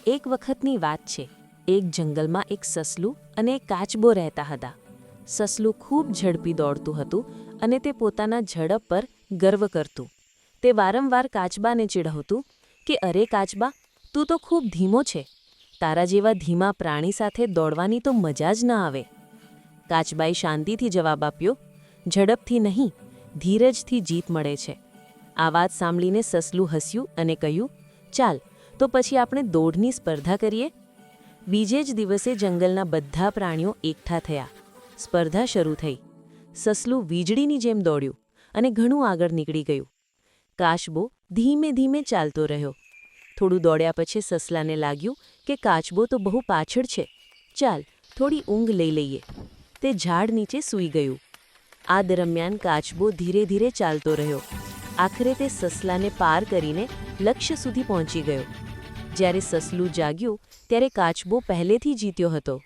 એક વખતની વાત છે. એક જંગલમાં એક સસલું અને એક કાચબો રહેતા હતા. સસલું ખૂબ ઝડપી દોડતું હતું અને તે પોતાના ઝડપ પર ગર્વ કરતું. તે વારંવાર કાચબાને ચીડવતું કે અરે કાચબા, તું તો ખૂબ ધીમો છે. તારા જેવા ધીમા પ્રાણી સાથે દોડવાની તો મજા જ ન આવે. કાચબાએ શાંતિથી જવાબ આપ્યો, ઝડપથી નહીં, ધીરજથી જીત મળે છે. આ વાત સાંભળીને સસલું હસ્યું અને કહ્યું, ચાલ તો પછી આપણે દોડની સ્પર્ધા કરીએ. બીજે જ દિવસે જંગલના બધા પ્રાણીઓ એકઠા થયા. સ્પર્ધા શરૂ થઈ. સસલું વીજળીની જેમ દોડ્યું અને ઘણું આગળ નીકળી ગયું. કાચબો ધીમે ધીમે ચાલતો રહ્યો. થોડું દોડ્યા પછી સસલાને લાગ્યું કે કાચબો તો બહુ પાછળ છે. ચાલ થોડી ઊંઘ લઈ લઈએ. તે ઝાડ નીચે સૂઈ ગયું. આ દરમિયાન કાચબો ધીરે ધીરે ચાલતો રહ્યો. આખરે તે સસલાને પાર કરીને લક્ષ્ય સુધી પહોંચી ગયો. જ્યારે સસલું જાગ્યું ત્યારે કાચબો પહેલેથી જીત્યો હતો.